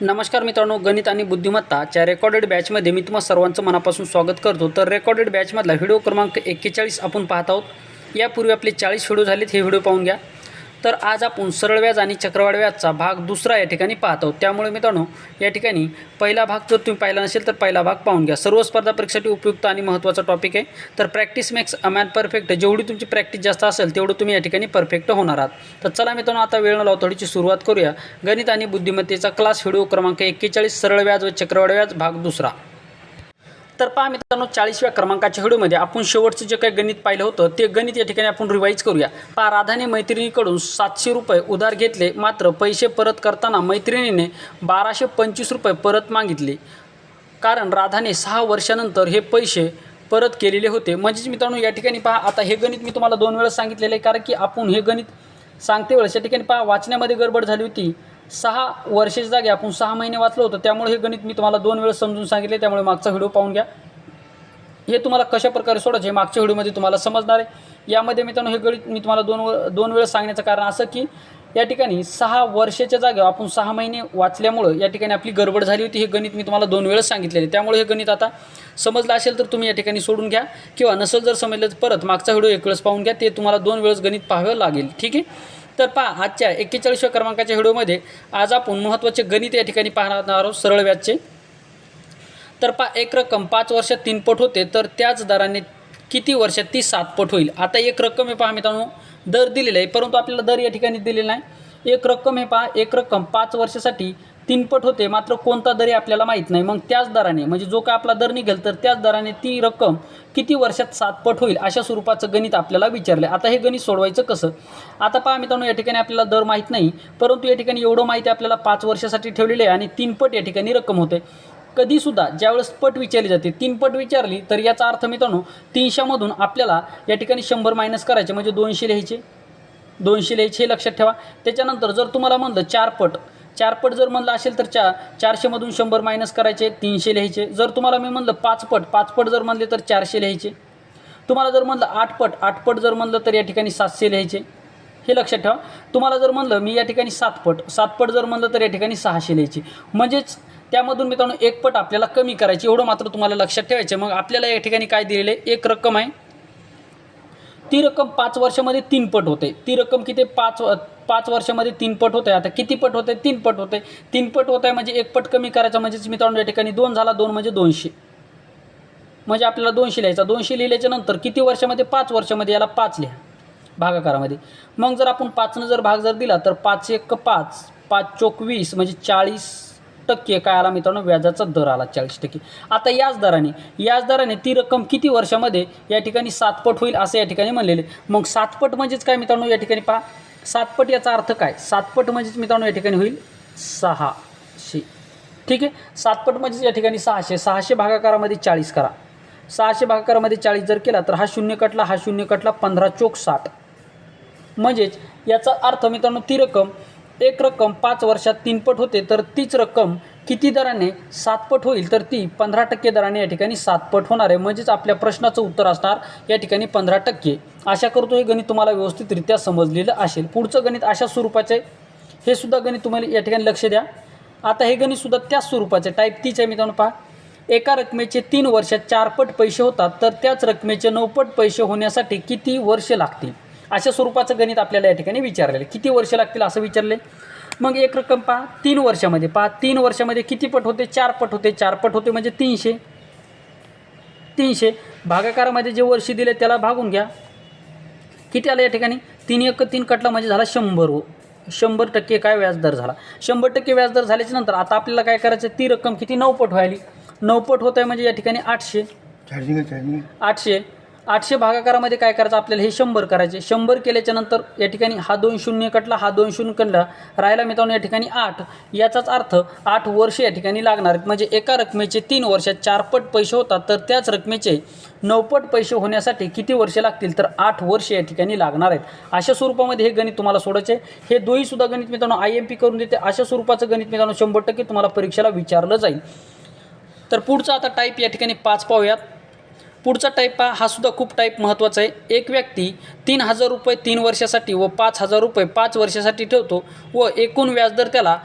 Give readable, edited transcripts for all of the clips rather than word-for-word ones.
नमस्कार मित्रांनो, गणित आणि बुद्धिमत्ताच्या रेकॉर्डेड बॅचमध्ये मी तुम्हा सर्वांचं मनापासून स्वागत करतो। तर रेकॉर्डेड बॅचमधला व्हिडिओ क्रमांक 41 आपण पाहत आहोत। यापूर्वी आपले 40 व्हिडिओ झालेत, हे व्हिडिओ पाहून घ्या। तर आज आपण सरळ व्याज आणि चक्रवाढ व्याजचा भाग दुसरा या ठिकाणी पाहत आहोत। त्यामुळे मित्रांनो, या ठिकाणी पहिला भाग जर तुम्ही पाहिला नसेल तर पहिला भाग पाहून घ्या। सर्व स्पर्धा परीक्षेसाठी उपयुक्त आणि महत्त्वाचा टॉपिक आहे। तर practice makes a man perfect, जेवढी तुमची प्रॅक्टिस जास्त असेल तेवढं तुम्ही या ठिकाणी परफेक्ट होणार आहात। तर चला मित्रांनो, आता वेळ न लावता थोडीशी सुरुवात करूया। गणित आणि बुद्धिमत्तेचा क्लास व्हिडिओ क्रमांक 41 सरळ व्याज व चक्रवाढ व्याज भाग दुसरा। तर पहा मित्रांनो, 40व्या क्रमांकाच्या व्हिडिओमध्ये आपण शेवटचं जे काही गणित पाहिलं होतं ते गणित या ठिकाणी आपण रिवाईज करूया। पहा, राधाने मैत्रिणीकडून 700 रुपये उधार घेतले, मात्र पैसे परत करताना मैत्रिणीने 1225 रुपये परत मागितले, कारण राधाने 6 वर्षानंतर हे पैसे परत केलेले होते। म्हणजेच मित्रांनो, या ठिकाणी पहा, आता हे गणित मी तुम्हाला 2 वेळा सांगितलेलं आहे, कारण की आपण हे गणित सांगते वेळेस या ठिकाणी पहा वाचण्यामध्ये गडबड झाली होती। 6 वर्षाच्या जागी आपण 6 महिने वाचलं होतं, त्यामुळे हे गणित मी तुम्हाला 2 वेळा समजून सांगितले। त्यामुळे मागचा व्हिडिओ पाहून घ्या, हे तुम्हाला कशा प्रकारे सोडायचे हे मागच्या व्हिडिओमध्ये तुम्हाला समजणार आहे। यामध्ये मित्रांनो, हे गणित मी तुम्हाला दोन वेळा सांगण्याचं कारण असं की या ठिकाणी 6 वर्षाच्या जागेवर आपण 6 महिने वाचल्यामुळं या ठिकाणी आपली गडबड झाली होती। हे गणित मी तुम्हाला 2 वेळा सांगितलेले, त्यामुळे हे गणित आता समजलं असेल तर तुम्ही या ठिकाणी सोडून घ्या, किंवा नसेल जर समजलं तर परत मागचा व्हिडिओ एक वेळेस पाहून घ्या, ते तुम्हाला 2 वेळेस गणित पाहावं लागेल। ठीक आहे। तर पहा, आजच्या 41व्या क्रमांकाच्या व्हिडिओमध्ये आज आपण महत्त्वाचे गणित या ठिकाणी पाहणार आहोत, सरळ व्याजचे। तर पहा, एक रक्कम 5 वर्षात 3 पट होते, तर त्याच दराने किती वर्षात ती 7 पट होईल। आता एक रक्कम हे पहा मित्रांनो, दर दिलेला आहे, परंतु आपल्याला दर या ठिकाणी दिलेला नाही। एक रक्कम हे पहा, एक रक्कम 5 वर्षासाठी 3 पट होते, मात्र कोणता दर आहे आपल्याला माहीत नाही। मग त्याच दराने, म्हणजे जो काय आपला दर निघेल तर त्याच दराने ती रक्कम किती वर्षात 7 पट होईल, अशा स्वरूपाचं गणित आपल्याला विचारलं आहे। आता हे गणित सोडवायचं कसं। आता पहा मित्रांनो, या ठिकाणी आपल्याला दर माहीत नाही, परंतु या ठिकाणी एवढं माहिती आपल्याला 5 वर्षासाठी ठेवलेले आहे आणि 3 पट या ठिकाणी रक्कम होते। कधीसुद्धा ज्यावेळेस पट विचारली जाते, 3 पट विचारली, तर याचा अर्थ मित्रांनो 300मधून आपल्याला या ठिकाणी 100 मायनस करायचे, म्हणजे 200 लिहायचे, 200 लिहायचे, हे लक्षात ठेवा। त्याच्यानंतर जर तुम्हाला म्हणलं 4 पट जर म्हणलं असेल तर 400मधून 100 मायनस करायचे, 300 लिहायचे। जर तुम्हाला मी म्हणलं 5 पट जर म्हणले तर 400 लिहायचे। तुम्हाला जर म्हणलं 8 पट जर म्हणलं तर या ठिकाणी 700 लिहायचे, हे लक्षात ठेवा। तुम्हाला जर म्हणलं मी या ठिकाणी 7 पट जर म्हणलं तर या ठिकाणी 600 लिहायचे। म्हणजेच त्यामधून मित्रांनो 1 पट आपल्याला कमी करायची, एवढं मात्र तुम्हाला लक्षात ठेवायचं। मग आपल्याला या ठिकाणी काय दिलेलं आहे, एक रक्कम आहे, ती रक्कम 5 वर्षामध्ये 3 पट होते। ती रक्कम किती, 5 वर्षामध्ये 3 पट होते। आता किती पट होते, 3 पट होते। 3 पट होत आहे म्हणजे 1 पट कमी करायचा, म्हणजेच मित्रांनो या ठिकाणी 2 झाला, 2 म्हणजे 200, म्हणजे आपल्याला 200 लिहायचा। 200 लिहिल्याच्या नंतर किती वर्षामध्ये, 5 वर्षामध्ये, याला 5 लिहा भागाकारामध्ये। मग जर आपण 5ने जर भाग जर दिला तर 5 1 5, 5 चोक 20, म्हणजे 40% काय आला मित्रांनो, व्याजाचा दर आला 40%। आता याच दराने ती रक्कम किती वर्षामध्ये या ठिकाणी 7 पट होईल असं या ठिकाणी म्हणलेले। मग 7 पट म्हणजेच काय मित्रांनो, या ठिकाणी पहा 7 पट याचा अर्थ काय, 7 पट म्हणजेच मित्रांनो या ठिकाणी होईल 600। ठीक आहे, 7 पट म्हणजेच या ठिकाणी 600। 600 भागाकारामध्ये 40 करा, 600 भागाकारामध्ये 40 जर केला तर हा 0 कटला, हा 0 कटला, 15 चोक 60। म्हणजेच याचा अर्थ मित्रांनो, ती रक्कम, एक रक्कम 5 वर्षात 3 पट होते, तर तीच रक्कम किती दराने 7 पट होईल, तर ती 15% दराने या ठिकाणी 7 पट होणार आहे। म्हणजेच आपल्या प्रश्नाचं उत्तर असणार या ठिकाणी 15%। आशा करतो हे गणित तुम्हाला व्यवस्थितरित्या समजलेलं असेल। पुढचं गणित अशा स्वरूपाचे, हे सुद्धा गणित तुम्हाला या ठिकाणी लक्ष द्या। आता हे गणित सुद्धा त्याच स्वरूपाचे, टाईप तीच आहे मित्रांनो। पहा, एका रकमेचे 3 वर्षात 4 पट पैसे होतात, तर त्याच रकमेचे 9 पट पैसे होण्यासाठी किती वर्ष लागतील, अशा स्वरूपाचं गणित आपल्याला या ठिकाणी विचारलेलं, किती वर्ष लागतील असं विचारले। मग एक रक्कम पहा 3 वर्षामध्ये, पहा 3 वर्षामध्ये किती पट होते, 4 पट होते। 4 पट होते म्हणजे 300 भागाकारामध्ये जे वर्ष दिले त्याला भागून घ्या, किती आलं या ठिकाणी, 3 1 3 कटला, म्हणजे झाला 100। 100% काय व्याजदर झाला। 100% व्याजदर झाल्याच्या नंतर आता आपल्याला काय करायचं, ती रक्कम किती 9 पट व्हायली, 9 पट होत आहे म्हणजे या ठिकाणी 800 भागाकारामध्ये काय करायचं आपल्याला, हे 100 करायचे। 100 केल्याच्या नंतर या ठिकाणी हा 2 0 कटला, हा 2 0 कटला, राहिला मित्रांनो या ठिकाणी 8। याचाच अर्थ 8 वर्ष या ठिकाणी लागणार आहेत। म्हणजे एका रकमेचे 3 वर्षात 4 पट पैसे होतात, तर त्याच रकमेचे 9 पट पैसे होण्यासाठी किती वर्ष लागतील, तर 8 वर्ष या ठिकाणी लागणार आहेत। अशा स्वरूपामध्ये हे गणित तुम्हाला सोडायचे। हे दोन्ही सुद्धा गणित मित्रांनो IMP करून देते। अशा स्वरूपाचं गणित मित्रांनो 100% तुम्हाला परीक्षेला विचारलं जाईल। तर पुढचा आता टाईप या ठिकाणी 5 पाहूयात। पुढचा टाईप पहा, हा सुद्धा खूप टाईप महत्त्वाचा आहे। एक व्यक्ती 3000 रुपये 3 वर्षासाठी व 5000 रुपये 5 वर्षासाठी ठेवतो व एकूण व्याजदर त्याला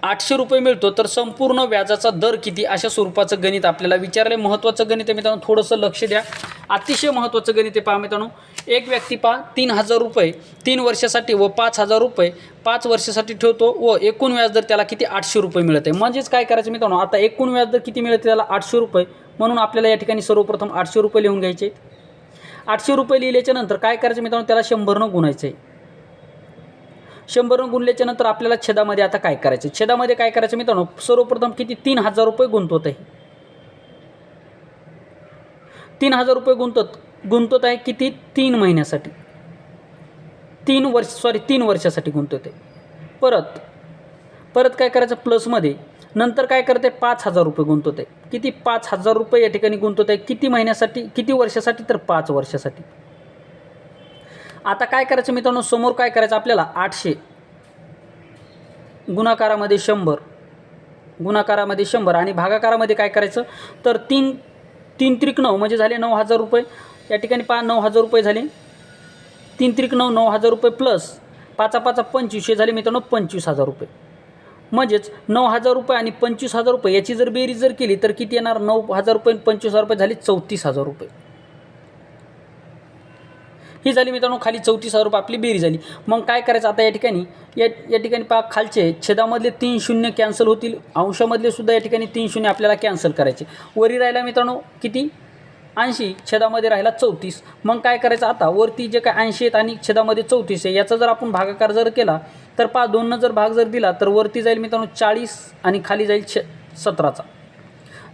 800 रुपये मिळतो तर संपूर्ण व्याजाचा दर किती, अशा स्वरूपाचं गणित आपल्याला विचारले. महत्त्वाचं गणित आहे मित्रांनो, थोडंसं लक्ष द्या. अतिशय महत्त्वाचं गणित आहे. पहा मित्रांनो, एक व्यक्ती 3,000 रुपये 3 वर्षासाठी व 5,000 रुपये 5 वर्षासाठी ठेवतो व एकूण व्याजदर त्याला किती 800 रुपये मिळत आहे. म्हणजेच काय करायचं मित्रांनो, आता एकूण व्याजदर किती मिळते त्याला 800 रुपये. म्हणून आपल्याला या ठिकाणी सर्वप्रथम 800 रुपये लिहून घ्यायचे. 800 रुपये लिहिल्याच्या नंतर काय करायचं मित्रांनो, त्याला 100 गुणायचं आहे. 100 गुणल्याच्या नंतर आपल्याला छेदामध्ये आता काय करायचं, छेदामध्ये काय करायचं मित्रांनो, सर्वप्रथम किती 3,000 रुपये गुंतवत आहे. 3,000 रुपये गुंतवत आहे किती 3 महिन्यासाठी, 3 वर्षासाठी गुंतवत आहे. परत काय करायचं प्लसमध्ये, नंतर काय करते 5,000 रुपये गुंतवत आहे. किती 5,000 रुपये या ठिकाणी गुंतवत आहे. किती महिन्यासाठी, किती वर्षासाठी, तर 5 वर्षासाठी. आता काय करायचं मित्रांनो, समोर काय करायचं आपल्याला 800 गुणाकारामध्ये 100 आणि भागाकारामध्ये काय करायचं तर 3 त्रिक 9 म्हणजे झाले 9,000 रुपये. या ठिकाणी 9,000 रुपये झाले. 3 त्रिक 9 9,000 रुपये प्लस 5 5 25 हे झाले मित्रांनो 25,000 रुपये. म्हणजेच 9,000 रुपये आणि 25,000 रुपये याची जर बेरीज जर केली तर किती येणार, 9,000 रुपये आणि 25,000 रुपये झाले 34,000 रुपये. ही झाली मित्रांनो खाली 34,000 रुपये आपली बेरीज झाली. मग काय करायचं आता या ठिकाणी पहा खालचे छेदामधले 3 शून्य कॅन्सल होतील, अंशामधले सुद्धा या ठिकाणी 3 शून्य आपल्याला कॅन्सल करायचे. वरी राहिला मित्रांनो किती 80, छेदामध्ये राहिला 34. मग काय करायचं आता वरती जे काय 80 आहेत आणि छेदामध्ये 34 आहे याचा जर आपण भागाकार जर केला तर 2 जर भाग जर दिला तर वरती जाईल मित्रांनो 40 आणि खाली जाईल 17चा.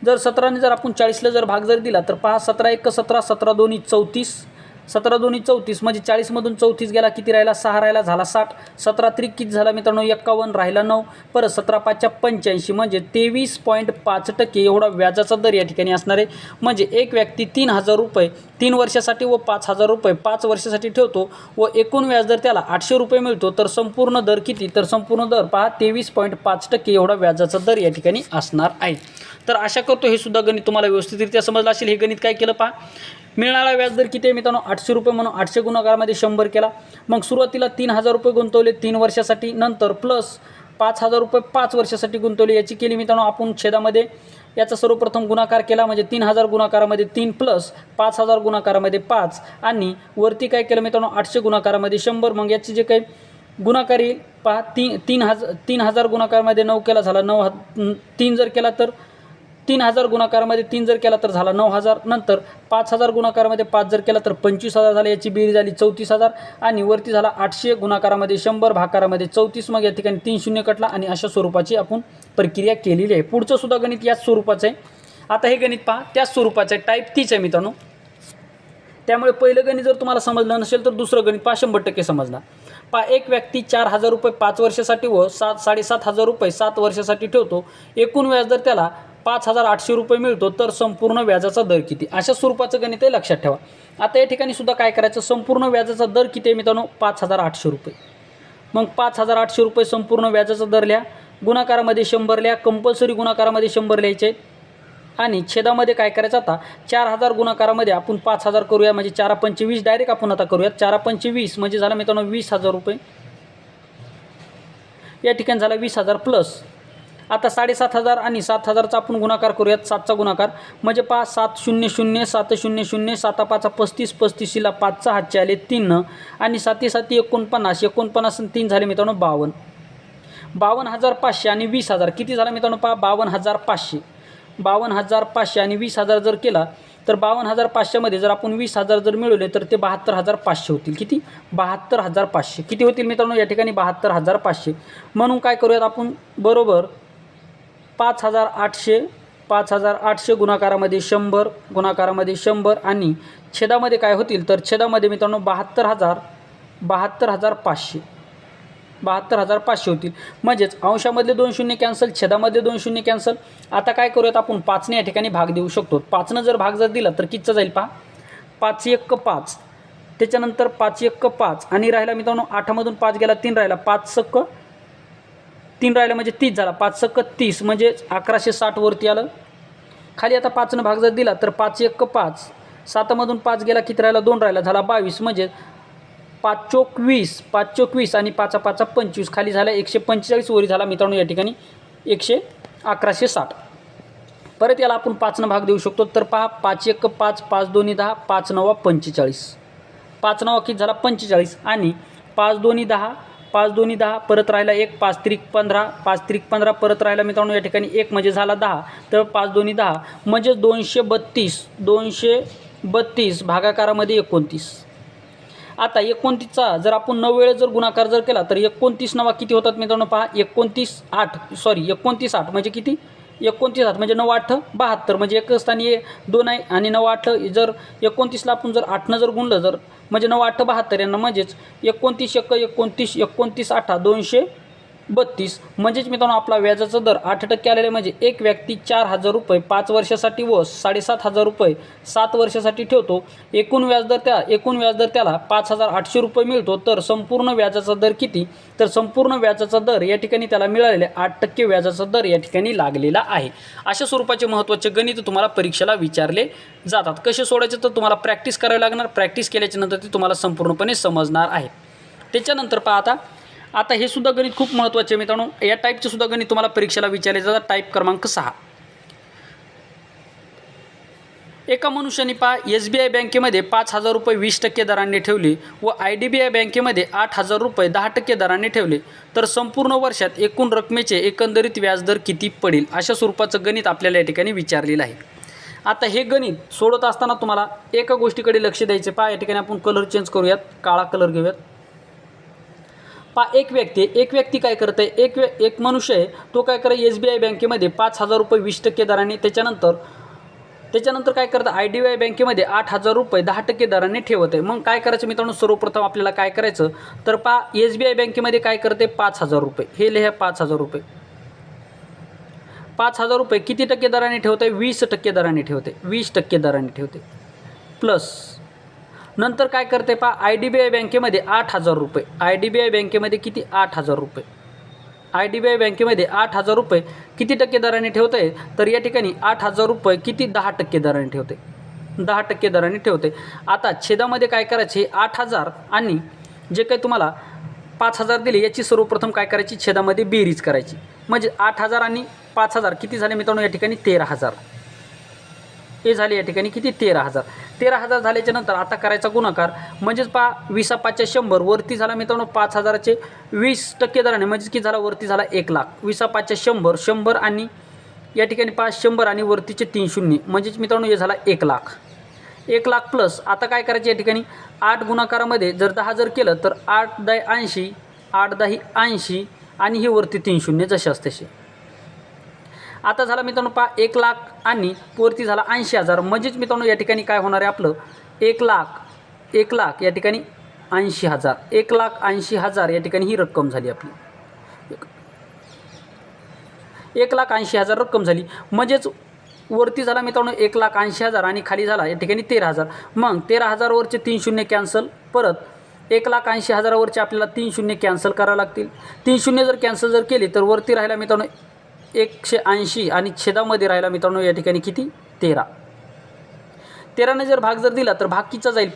जर 17ने जर आपण 40ला जर भाग जर दिला तर 17 1 17 17 2 34, 17 2 34 म्हणजे 40मधून 34 गेला किती राहिला 6 राहिला झाला 60. 17 त्रिक किती झाला मित्रांनो 51 राहिला 9. परत 17 5 85 म्हणजे 23.5% एवढा व्याजाचा दर या ठिकाणी असणार आहे. म्हणजे एक व्यक्ती 3,000 रुपये 3 वर्षासाठी व 5,000 रुपये 5 वर्षासाठी ठेवतो व एकूण व्याज दर त्याला 800 रुपये मिळतो. तर संपूर्ण दर किती, तर संपूर्ण दर 23.5% एवढा व्याजाचा दर या ठिकाणी असणार आहे. तर आशा करतो हे सुद्धा गणित तुम्हाला व्यवस्थितरित्या समजलं असेल. हे गणित काय केलं मिळणारा व्याजदर किती आहे मित्रांनो 800 रुपये म्हणून 800 गुणाकारामध्ये 100 केला. मग सुरुवातीला 3,000 रुपये गुंतवले 3 वर्षासाठी, नंतर प्लस 5,000 रुपये 5 वर्षासाठी गुंतवले. याची केली मित्रांनो आपण छेदामध्ये याचा सर्वप्रथम गुणाकार केला म्हणजे 3,000 गुणाकारामध्ये 3 प्लस 5,000 गुणाकारामध्ये 5 आणि वरती काय केलं मित्रांनो 800 गुणाकारामध्ये 100. मग याची जे काही गुणाकार येईल 3,000 गुणाकारामध्ये 9 केला झाला 3 जर केला तर 3,000 गुणाकारामध्ये 3 जर केला तर झाला 9,000. नंतर 5,000 गुणाकारामध्ये 5 जर केला तर 25,000 झाले. याची बेरीज झाली 34,000 आणि वरती झाला 800 गुणाकारामध्ये 100 भागाकारामध्ये 34. मग या ठिकाणी 3 शून्य कटला आणि अशा स्वरूपाची आपण प्रक्रिया केलेली आहे. पुढचं सुद्धा गणित याच स्वरूपाचं आहे. आता हे गणित त्याच स्वरूपाचं आहे, टाईप तीच आहे मित्रांनो. त्यामुळे पहिलं गणित जर तुम्हाला समजलं नसेल तर दुसरं गणित 100% समजणार. एक व्यक्ती 4,000 रुपये 5 वर्षासाठी व 7,500 रुपये 7 वर्षासाठी ठेवतो. एकूण व्याजदर त्याला 5,800 रुपये मिळतो. तर संपूर्ण व्याजाचा दर किती, अशा स्वरूपाचं गणित आहे, लक्षात ठेवा. आता या ठिकाणी सुद्धा काय करायचं, संपूर्ण व्याजाचा दर किती आहे मित्रांनो 5,800 रुपये. मग 5,800 रुपये संपूर्ण व्याजाचा दर लिहा, गुणाकारामध्ये 100 लिहा, कंपल्सरी गुणाकारामध्ये 100 लिहायचे आणि छेदामध्ये काय करायचं आता 4,000 गुणाकारामध्ये आपण 5,000 करूया म्हणजे 4 5 20 डायरेक्ट आपण आता करूयात. 4 5 20 म्हणजे झाला मित्रांनो 20,000 रुपये. या ठिकाणी झाला 20,000 प्लस आता 7,500 आणि 7,000चा आपण गुणाकार करूयात. 7चा गुणाकार म्हणजे 7 0 0 7 0 0 7 5 35 35ला 5चा हातचे आले 3 आणि 7 7 49 49 आणि 3 झाले मित्रांनो 52. 52,500 आणि 20,000 किती झाला मित्रांनो 52,500. 52,500 आणि 20,000 जर केला तर 52,500 मध्ये जर आपण 20,000 जर मिळवले तर ते 72,500 होतील. किती 72,500 किती होतील मित्रांनो या ठिकाणी 72,500. म्हणून काय करूयात आपण बरोबर 5,800 गुणाकारामध्ये 100 गुणाकारामध्ये 100 आणि छेदामध्ये काय होतील तर छेदामध्ये मित्रांनो 72,500 होतील. म्हणजेच अंशामधले 2 शून्य कॅन्सल, छेदामध्ये 2 शून्य कॅन्सल. आता काय करूयात आपण 5ने या ठिकाणी भाग देऊ शकतो. 5ने जर भाग जर दिला तर कितीचा जाईल 5 1 5 त्याच्यानंतर 5 1 5 आणि राहिला मित्रांनो 8मधून 5 गेला 3 राहिला 5 1 3 राहिलं म्हणजे 30 झाला. 5 1 30 म्हणजे 1160 वरती आलं. खाली आता 5ने भाग जर दिला तर 5 1 5 7मधून 5 गेला किती राहिला 2 राहिला झाला 22 म्हणजे 5 चोक 20, 5 चोक 20 आणि 5 5 25, खाली झाला 145, वरी झाला मित्रांनो या ठिकाणी 1160. परत याला आपण 5 भाग देऊ शकतो. तर पहा 5 1 5, 5 2 10, 5 9 45, 5 9 किती झाला 45 आणि 5 2 10, 5 2 10, परत राहिला 1, 5 3 15, 5 3 15, परत राहिला मित्रांनो या ठिकाणी 1 म्हणजे झाला 10. तर 5 2 10 म्हणजे 232 भागाकारामध्ये 29. आता 29चा जर आपण 9 वेळेस जर गुणाकार जर केला तर 29 9 किती होतात मित्रांनो पहा 29 8 म्हणजे किती 29 8 म्हणजे 9 8 72 म्हणजे एक स्थानी 2 आहे आणि 9 8 जर 29ला आपण जर 8 जर गुणलं जर म्हणजे 9 8 72 यांना म्हणजेच 29 1 29 29 8 232 म्हणजेच मित्रांनो आपला व्याजाचा दर 8% आलेला म्हणजे एक व्यक्ती 4,000 रुपये 5 वर्षासाठी व 7,500 रुपये 7 वर्षासाठी ठेवतो. एकूण व्याजदर त्याला 5,800 रुपये मिळतो. तर संपूर्ण व्याजाचा दर किती तर संपूर्ण व्याजाचा दर या ठिकाणी त्याला मिळालेले 8% व्याजाचा दर या ठिकाणी लागलेला आहे. अशा स्वरूपाचे महत्त्वाचे गणित तुम्हाला परीक्षेला विचारले जातात. कसे सोडायचे तर तुम्हाला प्रॅक्टिस करावी लागणार. प्रॅक्टिस केल्याच्या नंतर ते तुम्हाला संपूर्णपणे समजणार आहे. त्याच्यानंतर पहा आता हे सुद्धा गणित खूप महत्त्वाचे मित्रांनो. या टाईपचे सुद्धा गणित तुम्हाला परीक्षेला विचारले जातात. टाईप क्रमांक 6. एका मनुष्याने SBI बँकेमध्ये 5,000 रुपये 20% दराने ठेवले व IDBI बँकेमध्ये 8,000 रुपये 10% दराने ठेवले तर संपूर्ण वर्षात एकूण रकमेचे एकंदरीत व्याजदर किती पडेल. अशा स्वरूपाचं गणित आपल्याला या ठिकाणी विचारलेलं आहे. आता हे गणित सोडत असताना तुम्हाला एका गोष्टीकडे लक्ष द्यायचे. या ठिकाणी आपण कलर चेंज करूयात, काळा कलर घेऊयात. एक व्यक्ती काय करत आहे एक मनुष्य आहे तो काय करत SBI बँकेमध्ये 5,000 रुपये 20% दराने त्याच्यानंतर काय करतं IDBI बँकेमध्ये 8,000 रुपये 10% दराने ठेवत आहे. मग काय करायचं मित्रांनो सर्वप्रथम आपल्याला काय करायचं तर SBI बँकेमध्ये काय करते 5,000 रुपये हे लिहा 5,000 रुपये 5,000 रुपये किती टक्के दराने ठेवते 20% दराने ठेवते 20% दराने ठेवते प्लस नंतर काय करते IDBI बँकेमध्ये 8,000 रुपये IDBI बँकेमध्ये किती 8,000 रुपये IDBI बँकेमध्ये 8,000 रुपये किती टक्के दराने ठेवते तर या ठिकाणी 8,000 रुपये किती 10% दराने ठेवते 10% दराने ठेवते. आता छेदामध्ये काय करायचे 8,000 आणि जे काही तुम्हाला 5,000 दिले याची सर्वप्रथम काय करायची छेदामध्ये बेरीज करायची. म्हणजे 8,000 आणि 5,000 किती झाले मित्रांनो या ठिकाणी 13,000 हे झाले या ठिकाणी किती 13,000 झाल्याच्या नंतर आता करायचा गुणाकार म्हणजेच 20 5 100 वरती झाला मित्रांनो 5,000चे 20% दराने म्हणजे किती झाला वरती झाला 1,00,000 20 5 100 आणि या ठिकाणी 100 आणि वरतीचे 3 शून्य म्हणजेच मित्रांनो हे झाला 1,00,000 1,00,000 प्लस आता काय करायचे या ठिकाणी 8 गुणाकारामध्ये जर 10 जर केलं तर 8 10 80 8 10 80 आणि ही वरती 3 शून्य जसे असते तसे. आता झाला मित्रांनो 1,00,000 आणि वरती झाला 80,000 म्हणजेच मित्रांनो या ठिकाणी काय होणार आहे आपलं 1,00,000 या ठिकाणी 80,000 1,80,000 या ठिकाणी ही रक्कम झाली आपली 1,80,000 रक्कम झाली. म्हणजेच वरती झाला मित्रांनो 1,80,000 आणि खाली झाला या ठिकाणी 13,000. मग 13,000 वरचे 3 शून्य कॅन्सल परत 1,80,000 वरचे आपल्याला 3 शून्य कॅन्सल करावं लागतील. 3 शून्य जर कॅन्सल जर केली तर वरती राहिला मित्रांनो 180 आणि छेदामध्ये राहिला मित्रांनो या ठिकाणी किती 13ने जर भाग जर दिला तर भाग कितीचा जाईल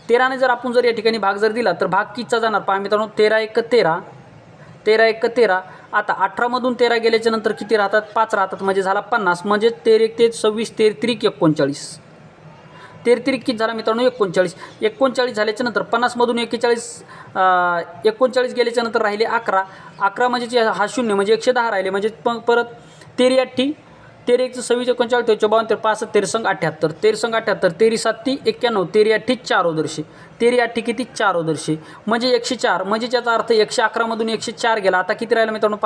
13ने जर आपण जर या ठिकाणी भाग जर दिला तर भाग कितीचा जाणार मित्रांनो 13 1 13. आता 18 मधून 13 गेल्याच्या नंतर किती राहतात 5 राहतात म्हणजे झाला 50 म्हणजे 13 1 26 13 39 13 किती झाला मित्रांनो 39 झाल्याच्या नंतर 50 मधून 39 गेल्याच्या नंतर राहिले 11 म्हणजे हा शून्य म्हणजे 110 राहिले म्हणजे परत 13 8 13 1 26 39 54 53 13 78 13 78 13 7 91 13 8 4 ओदर्शे 13 8 किती 4 ओदर्शे म्हणजे 104 म्हणजे त्याचा अर्थ 111 मधून 104 गेला. आता किती राहिला मित्रांनो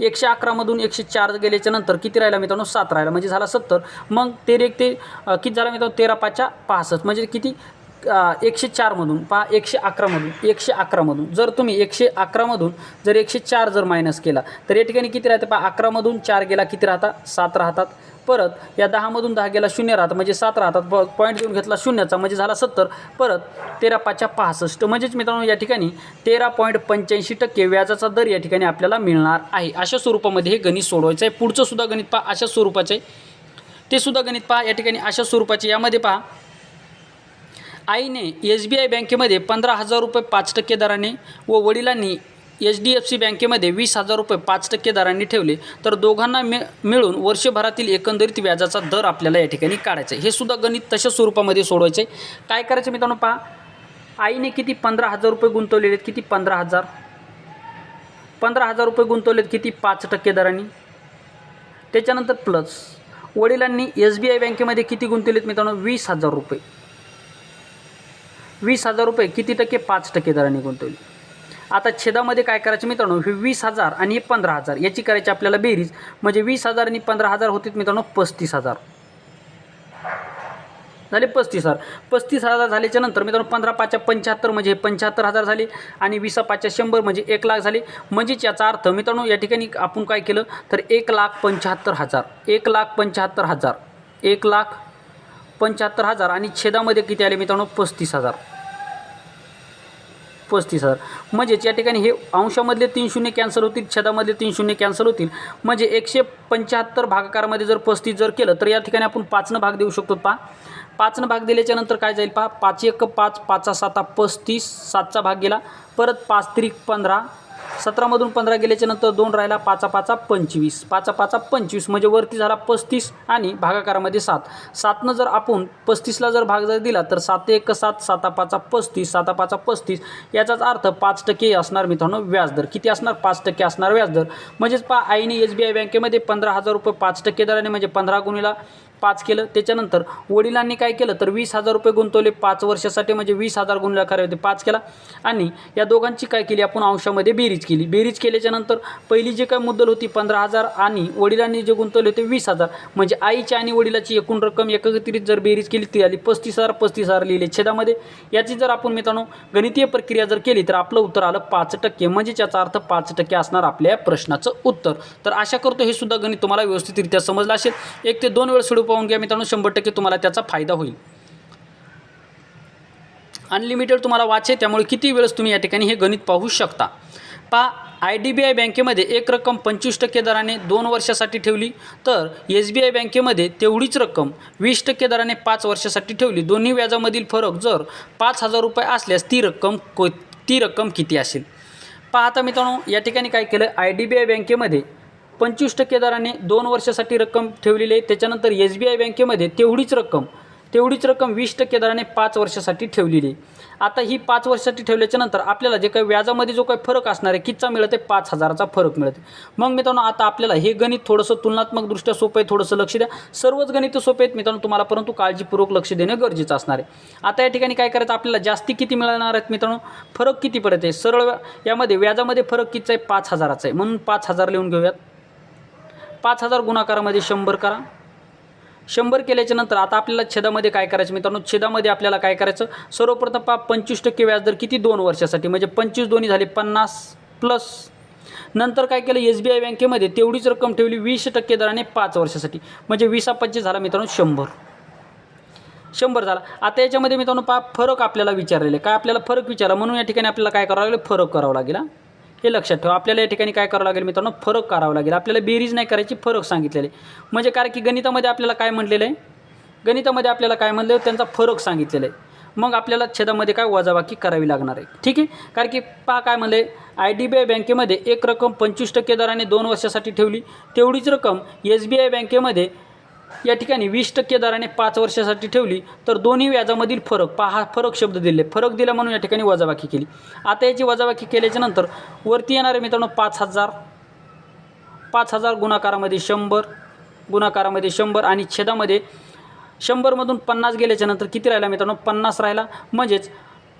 111 मधून 104 गेल्याच्या नंतर किती राहिला मित्रांनो 7 राहिला म्हणजे झाला 70. मग 13 1 ते किती झाला मित्रांनो 13 5 65 म्हणजे किती 104 मधून 111 मधून जर तुम्ही 111 मधून जर 104 जर मायनस केला तर या ठिकाणी किती राहते 11 मधून 4 गेला किती राहतात 7 राहतात. परत या 10 मधून 10 गेला 0 राहतात म्हणजे 7 राहतात. पॉईंट घेऊन घेतला शून्याचा म्हणजे झाला 70. परत 13 5 65 म्हणजेच मित्रांनो या ठिकाणी 13.85% व्याजाचा दर या ठिकाणी आपल्याला मिळणार आहे. अशा स्वरूपामध्ये हे गणित सोडवायचं आहे. पुढचं सुद्धा गणित अशा स्वरूपाचे ते सुद्धा गणित या ठिकाणी अशा स्वरूपाचे. यामध्ये आईने SBI बँकेमध्ये 15,000 रुपये 5% दराने व वडिलांनी HDFC बँकेमध्ये 20,000 रुपये 5% दराने ठेवले, तर दोघांना मिळून वर्षभरातील एकंदरीत व्याजाचा दर आपल्याला या ठिकाणी काढायचा आहे. हे सुद्धा गणित तशा स्वरूपामध्ये सोडवायचे आहे. काय करायचं मित्रांनो, पहा, आईने किती 15,000 रुपये गुंतवलेले आहेत, किती 15,000 रुपये गुंतवलेत, किती 5% दराने. त्याच्यानंतर प्लस वडिलांनी SBI बँकेमध्ये किती गुंतवलेत मित्रांनो, 20,000 रुपये. 20,000 रुपये किती टक्के, 5% दराने गुंतवले. आता छेदामध्ये काय करायचं मित्रांनो, हे 20,000 आणि हे 15,000 याची करायची आपल्याला बेरीज. म्हणजे 20,000 आणि 15,000 होते मित्रांनो 35,000 झाले. 35,000 झाल्याच्या नंतर मित्रांनो 15 पाच्या 75 म्हणजे 75,000 झाले आणि 20 पाच्या 100 म्हणजे 1,00,000 झाले. म्हणजेच याचा अर्थ मित्रांनो या ठिकाणी आपण काय केलं तर 1,75,000 1,75,000 आणि छेदामध्ये किती आले मित्रांनो 35,000. म्हणजेच या ठिकाणी हे अंशामधले 3 शून्य कॅन्सल होतील, छेदामधले 3 शून्य कॅन्सल होतील. म्हणजे 175 भागाकारामध्ये जर 35 जर केलं तर या ठिकाणी आपण 5 भाग देऊ शकतो. 5 भाग दिल्याच्या नंतर काय जाईल, 5 1 5, 5 7 35, 7चा भाग गेला, परत 5 3 15, 17मधून 15 गेल्याच्या नंतर 2 राहिला, 5 5 25, 5 5 25 म्हणजे वरती झाला 35 आणि भागाकारामध्ये 7. 7नं जर आपण 35ला जर भाग जर दिला तर 7 1 7, 7 5 35, 7 5 35. याचाच अर्थ 5% असणार मित्रांनो व्याजदर. किती असणार, 5% असणार व्याजदर. म्हणजेच आईने SBI बँकेमध्ये 15,000 रुपये 5% दराने म्हणजे 15 गुणिला 5 केलं. त्याच्यानंतर वडिलांनी काय केलं तर 20,000 रुपये गुंतवले 5 वर्षासाठी, म्हणजे 20,000 गुणिले खरे होते 5 केला. आणि या दोघांची काय केली आपण अंशामध्ये बेरीज केली. बेरीज केल्याच्या नंतर पहिली जी काय मुद्दल होती 15,000 आणि वडिलांनी जे गुंतवले होते 20,000, म्हणजे आईची आणि वडिलाची एकूण रक्कम एकत्रित जर बेरीज केली ती आली 35,000 लिहिले छेदामध्ये. याची जर आपण मित्रांनो गणितीय प्रक्रिया जर केली तर आपलं उत्तर आलं 5%. म्हणजे याचा अर्थ 5% असणार आपल्या प्रश्नाचं उत्तर. तर आशा करतो हे सुद्धा गणित तुम्हाला व्यवस्थितरित्या समजलं असेल. 1 ते 2 वेळेस पाहून घ्या मित्रांनो, 100% तुम्हाला त्याचा फायदा होईल. अनलिमिटेड तुम्हाला वाचे, त्यामुळे किती वेळेस तुम्ही या ठिकाणी हे गणित पाहू शकता. IDBI बँकेमध्ये एक रक्कम 25% दराने 2 वर्षासाठी ठेवली, तर SBI बँकेमध्ये तेवढीच रक्कम 20% दराने 5 वर्षासाठी ठेवली. दोन्ही व्याजामधील फरक जर 5,000 रुपये असल्यास ती रक्कम किती असेल. आता मित्रांनो या ठिकाणी काय केलं, IDBI बँकेमध्ये 25% दराने 2 वर्षासाठी रक्कम ठेवलेली आहे. त्याच्यानंतर SBI बँकेमध्ये तेवढीच रक्कम 20% दराने 5 वर्षासाठी ठेवलेली आहे. आता ही 5 वर्षासाठी ठेवल्याच्या नंतर आपल्याला जे काही व्याजामध्ये जो काही फरक असणार आहे कितीचा मिळते, 5,000चा फरक मिळते. मग मित्रांनो आता आपल्याला हे गणित थोडंसं तुलनात्मकदृष्ट्या सोपं आहे, थोडंसं लक्ष द्या. सर्वच गणित सोपे आहेत मित्रांनो तुम्हाला, परंतु काळजीपूर्वक लक्ष देणं गरजेचं असणार आहे. आता या ठिकाणी काय करायचं, आपल्याला जास्ती किती मिळणार आहेत मित्रांनो, फरक किती पडत आहे. सरळ यामध्ये व्याजामध्ये फरक कितीचा आहे, 5,000चा आहे. म्हणून 5,000 लिहून घेऊयात. 5,000 गुणाकारामध्ये 100 करा. 100 केल्याच्या नंतर आता आपल्याला छेदामध्ये काय करायचं मित्रांनो, छेदामध्ये आपल्याला काय करायचं, सर्वप्रथम 25% व्याजदर किती 2 वर्षासाठी, म्हणजे 25 दोन्ही झाले 50 प्लस. नंतर काय केलं, SBI बँकेमध्ये तेवढीच रक्कम ठेवली 20% दराने 5 वर्षासाठी, म्हणजे 20 25 झाला मित्रांनो 100 झाला. आता याच्यामध्ये मित्रांनो फरक आपल्याला विचारलेले, काय आपल्याला फरक विचारा, म्हणून या ठिकाणी आपल्याला काय करावं लागेल, फरक करावं लागेल. हे लक्षात ठेवा, आपल्याला या ठिकाणी काय करावं लागेल मित्रांनो, फरक करावं लागेल. आपल्याला बेरीज नाही करायची, फरक सांगितलेले. म्हणजे कारण की गणितामध्ये आपल्याला काय म्हटलेलं आहे, त्यांचा फरक सांगितलेला आहे. मग आपल्याला छेदामध्ये काय वजाबाकी करावी लागणार आहे. ठीक आहे, कारण की काय म्हणले, IDBI बँकेमध्ये एक रक्कम 25% दराने 2 वर्षासाठी ठेवली, तेवढीच रक्कम SBI बँकेमध्ये या ठिकाणी 20% दराने 5 वर्षासाठी ठेवली, तर दोन्ही व्याजामधील फरक, हा फरक शब्द दिले, फरक दिला म्हणून या ठिकाणी वजाबाकी केली. आता याची वजाबाकी केल्याच्या नंतर वरती येणार आहे मित्रांनो 5,000 गुणाकारामध्ये 100 आणि छेदामध्ये 100मधून 50 गेल्याच्या नंतर किती राहिला मित्रांनो, 50 राहिला. म्हणजेच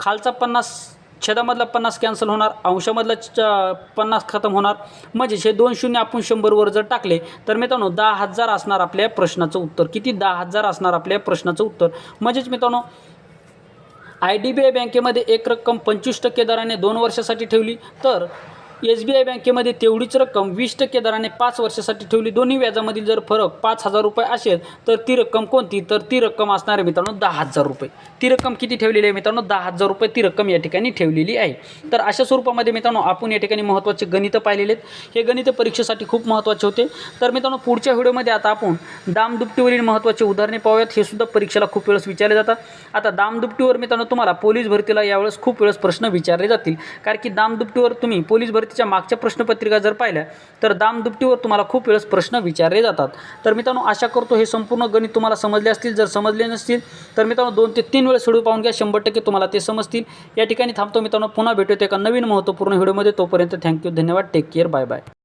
खालचा 50 छेदामधला 50 कॅन्सल होणार, अंशामधला 50 खतम होणार. म्हणजेच हे 2 शून्य आपण 100वर जर टाकले तर मित्रांनो 10,000 असणार आपल्या प्रश्नाचं उत्तर. किती, 10,000 असणार आपल्या प्रश्नाचं उत्तर. म्हणजेच मित्रांनो IDBI बँकेमध्ये एक रक्कम 25% दराने 2 वर्षासाठी ठेवली, तर SBI बँकेमध्ये तेवढीच रक्कम 20% दराने 5 वर्षासाठी ठेवली. दोन्ही व्याजामधील जर फरक 5,000 रुपये असेल तर ती रक्कम कोणती, तर ती रक्कम असणार आहे मित्रांनो 10,000 रुपये. ती रक्कम किती ठेवलेली आहे मित्रांनो, 10,000 रुपये ती रक्कम या ठिकाणी ठेवलेली आहे. तर अशा स्वरूपामध्ये मित्रांनो आपण या ठिकाणी महत्त्वाचे गणित पाहिलेले आहेत. हे गणित परीक्षेसाठी खूप महत्त्वाचे होते. तर मित्रांनो पुढच्या व्हिडिओमध्ये आता आपण दामदुपटीवरील महत्त्वाचे उदाहरणे पाहूयात. हे सुद्धा परीक्षेला खूप वेळेस विचारले जातात. आता दामदुपटीवर मित्रांनो तुम्हाला पोलीस भरतीला यावेळेस खूप वेळेस प्रश्न विचारले जातील, कारण की दामदुपटीवर तुम्ही पोलीस भरतीच्या मागच्या प्रश्नपत्रिका जर पाहिल्या तर दामदुपटीवर तुम्हाला खूप वेळेस प्रश्न विचारले जातात. तर मित्रांनो आशा करतो हे संपूर्ण गणित तुम्हाला समजले असतील. जर समजले नसतील तर मित्रांनो 2 ते 3 वेळेस व्हिडिओ पाहून घ्या, 100% तुम्हाला ते समजतील. या ठिकाणी थांबतो मित्रांनो, पुन्हा भेटूया एका नवीन महत्त्वपूर्ण व्हिडिओमध्ये. तोपर्यंत थँक्यू, धन्यवाद, टेक केअर, बाय बाय.